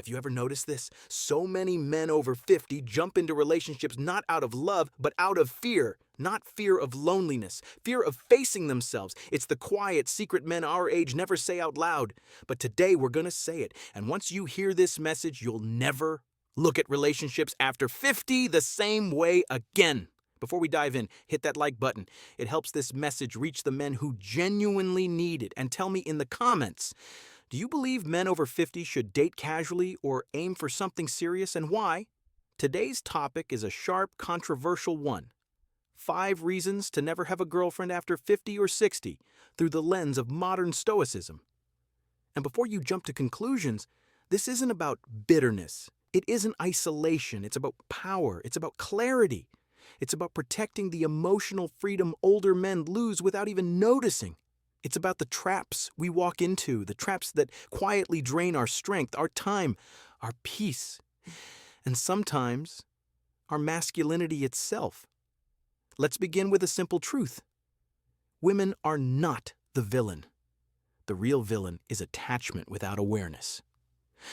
Have you ever noticed this? So many men over 50 jump into relationships not out of love, but out of fear. Not fear of loneliness, fear of facing themselves. It's the quiet, secret men our age never say out loud. But today we're going to say it. And once you hear this message, you'll never look at relationships after 50 the same way again. Before we dive in, hit that like button. It helps this message reach the men who genuinely need it. And tell me in the comments, do you believe men over 50 should date casually or aim for something serious, and why? Today's topic is a sharp, controversial one. 5 reasons to never have a girlfriend after 50 or 60 through the lens of modern Stoicism. And before you jump to conclusions, this isn't about bitterness. It isn't isolation. It's about power. It's about clarity. It's about protecting the emotional freedom older men lose without even noticing. It's about the traps we walk into, the traps that quietly drain our strength, our time, our peace, and sometimes our masculinity itself. Let's begin with a simple truth. Women are not the villain. The real villain is attachment without awareness.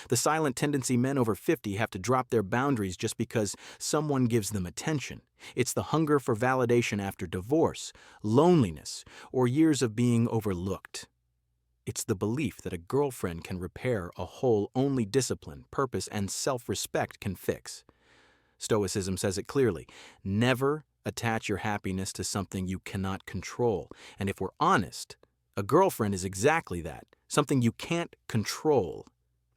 The silent tendency men over 50 have to drop their boundaries just because someone gives them attention. It's the hunger for validation after divorce, loneliness, or years of being overlooked. It's the belief that a girlfriend can repair a hole only discipline, purpose, and self-respect can fix. Stoicism says it clearly. Never attach your happiness to something you cannot control. And if we're honest, a girlfriend is exactly that, something you can't control,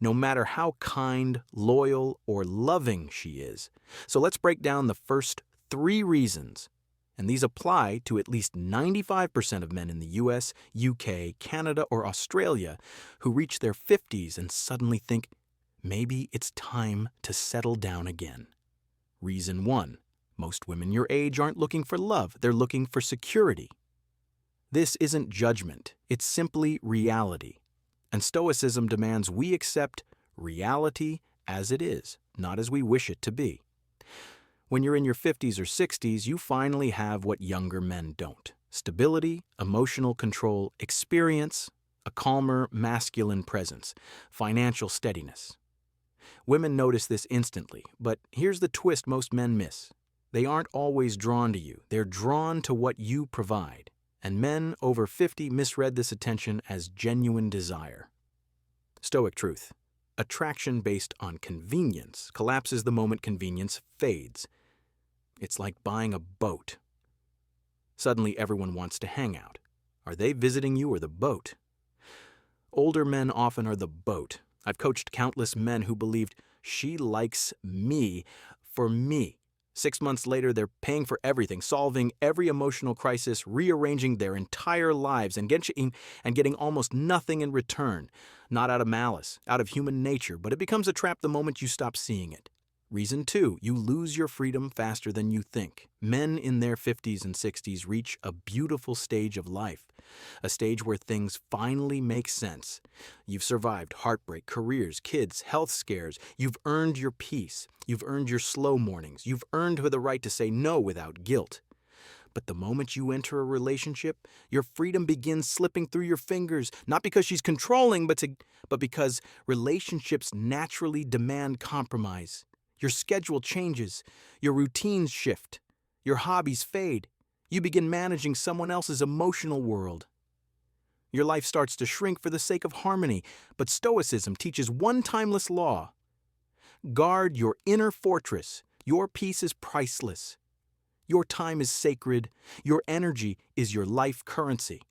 no matter how kind, loyal, or loving she is. So let's break down the first 3 reasons, and these apply to at least 95% of men in the US, UK, Canada, or Australia who reach their 50s and suddenly think, maybe it's time to settle down again. Reason 1. Most women your age aren't looking for love, they're looking for security. This isn't judgment, it's simply reality. And Stoicism demands we accept reality as it is, not as we wish it to be. When you're in your 50s or 60s, you finally have what younger men don't. Stability, emotional control, experience, a calmer, masculine presence, financial steadiness. Women notice this instantly, but here's the twist most men miss. They aren't always drawn to you. They're drawn to what you provide. And men over 50 misread this attention as genuine desire. Stoic truth. Attraction based on convenience collapses the moment convenience fades. It's like buying a boat. Suddenly everyone wants to hang out. Are they visiting you or the boat? Older men often are the boat. I've coached countless men who believed, she likes me for me. 6 months later, they're paying for everything, solving every emotional crisis, rearranging their entire lives, and getting almost nothing in return. Not out of malice, out of human nature, but it becomes a trap the moment you stop seeing it. Reason 2, you lose your freedom faster than you think. Men in their 50s and 60s reach a beautiful stage of life, a stage where things finally make sense. You've survived heartbreak, careers, kids, health scares. You've earned your peace. You've earned your slow mornings. You've earned the right to say no without guilt. But the moment you enter a relationship, your freedom begins slipping through your fingers, not because she's controlling, but because relationships naturally demand compromise. Your schedule changes, your routines shift, your hobbies fade. You begin managing someone else's emotional world. Your life starts to shrink for the sake of harmony, but Stoicism teaches one timeless law. Guard your inner fortress. Your peace is priceless. Your time is sacred. Your energy is your life currency.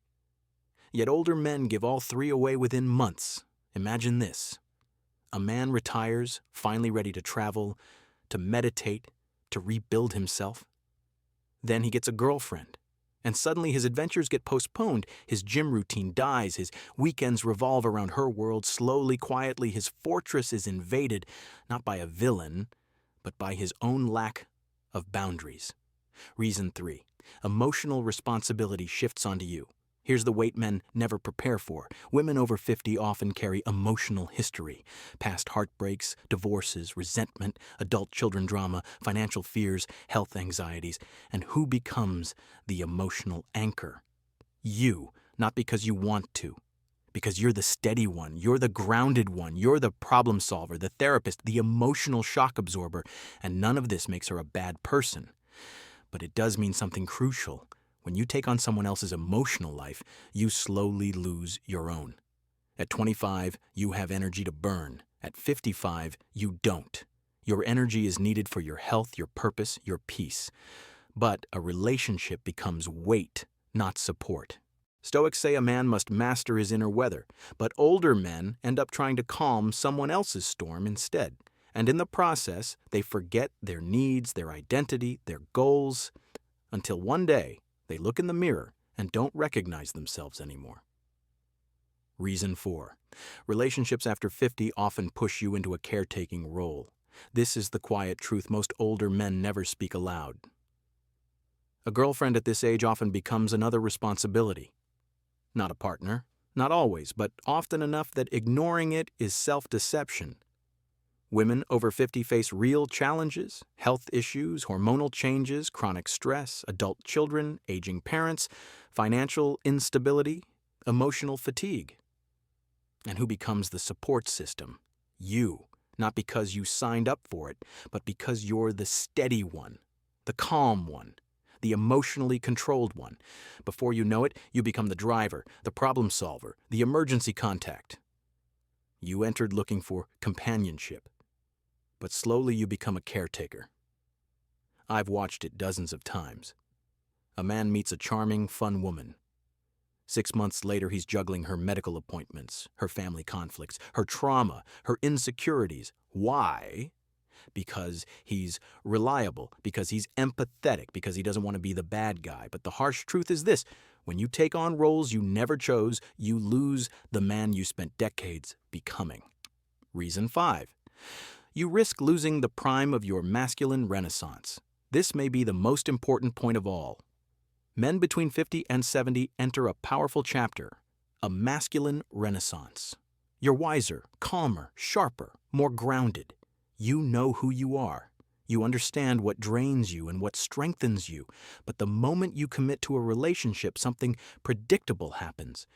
Yet older men give all 3 away within months. Imagine this. A man retires, finally ready to travel, to meditate, to rebuild himself. Then he gets a girlfriend, and suddenly his adventures get postponed. His gym routine dies, his weekends revolve around her world. Slowly, quietly, his fortress is invaded, not by a villain, but by his own lack of boundaries. Reason 3, emotional responsibility shifts onto you. Here's the weight men never prepare for. Women over 50 often carry emotional history. Past heartbreaks, divorces, resentment, adult children drama, financial fears, health anxieties. And who becomes the emotional anchor? You, not because you want to, Because you're the steady one, you're the grounded one, you're the problem solver, the therapist, the emotional shock absorber, and none of this makes her a bad person. But it does mean something crucial. When you take on someone else's emotional life, you slowly lose your own. At 25, you have energy to burn. At 55, you don't. Your energy is needed for your health, your purpose, your peace. But a relationship becomes weight, not support. Stoics say a man must master his inner weather, but older men end up trying to calm someone else's storm instead. And in the process, they forget their needs, their identity, their goals, until one day they look in the mirror and don't recognize themselves anymore. Reason 4. Relationships after 50 often push you into a caretaking role. This is the quiet truth most older men never speak aloud. A girlfriend at this age often becomes another responsibility. Not a partner, not always, but often enough that ignoring it is self-deception. Women over 50 face real challenges, health issues, hormonal changes, chronic stress, adult children, aging parents, financial instability, emotional fatigue. And who becomes the support system? You. Not because you signed up for it, but because you're the steady one, the calm one, the emotionally controlled one. Before you know it, you become the driver, the problem solver, the emergency contact. You entered looking for companionship, but slowly you become a caretaker. I've watched it dozens of times. A man meets a charming, fun woman. 6 months later, he's juggling her medical appointments, her family conflicts, her trauma, her insecurities. Why? Because he's reliable, because he's empathetic, because he doesn't want to be the bad guy. But the harsh truth is this: when you take on roles you never chose, you lose the man you spent decades becoming. Reason 5. You risk losing the prime of your masculine renaissance. This may be the most important point of all. Men between 50 and 70 enter a powerful chapter, a masculine renaissance. You're wiser, calmer, sharper, more grounded. You know who you are. You understand what drains you and what strengthens you. But the moment you commit to a relationship, something predictable happens.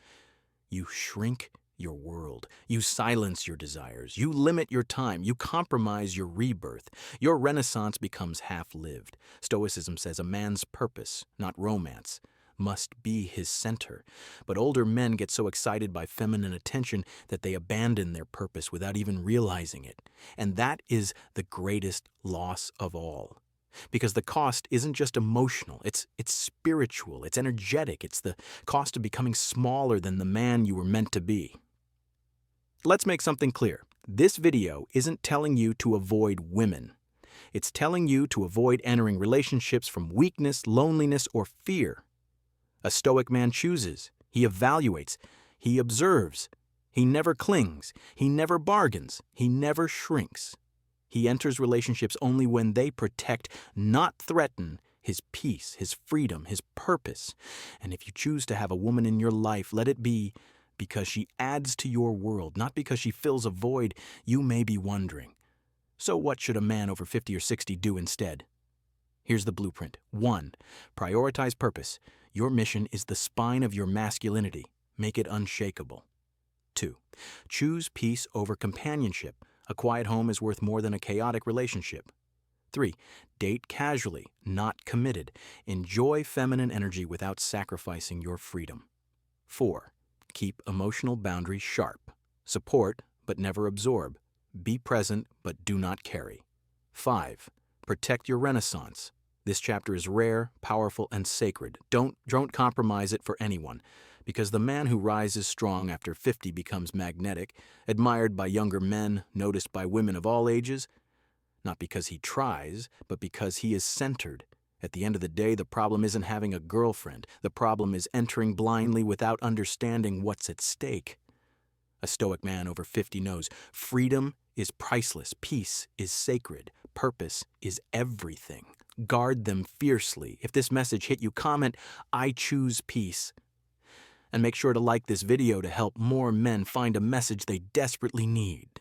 You shrink your world. You silence your desires. You limit your time. You compromise your rebirth. Your renaissance becomes half-lived. Stoicism says a man's purpose, not romance, must be his center. But older men get so excited by feminine attention that they abandon their purpose without even realizing it. And that is the greatest loss of all. Because the cost isn't just emotional, it's spiritual, it's energetic, it's the cost of becoming smaller than the man you were meant to be. Let's make something clear. This video isn't telling you to avoid women. It's telling you to avoid entering relationships from weakness, loneliness, or fear. A Stoic man chooses, he evaluates, he observes, he never clings, he never bargains, he never shrinks. He enters relationships only when they protect, not threaten, his peace, his freedom, his purpose. And if you choose to have a woman in your life, let it be because she adds to your world, not because she fills a void. You may be wondering, so what should a man over 50 or 60 do instead? Here's the blueprint. 1. Prioritize purpose. Your mission is the spine of your masculinity. Make it unshakable. 2. Choose peace over companionship. A quiet home is worth more than a chaotic relationship. 3. Date casually, not committed. Enjoy feminine energy without sacrificing your freedom. 4. Keep emotional boundaries sharp. Support, but never absorb. Be present, but do not carry. 5. Protect your renaissance. This chapter is rare, powerful, and sacred. Don't compromise it for anyone, because the man who rises strong after 50 becomes magnetic, admired by younger men, noticed by women of all ages, not because he tries, but because he is centered. At the end of the day, the problem isn't having a girlfriend. The problem is entering blindly without understanding what's at stake. A Stoic man over 50 knows freedom is priceless, peace is sacred, purpose is everything. Guard them fiercely. If this message hit you, comment, "I choose peace." And make sure to like this video to help more men find a message they desperately need.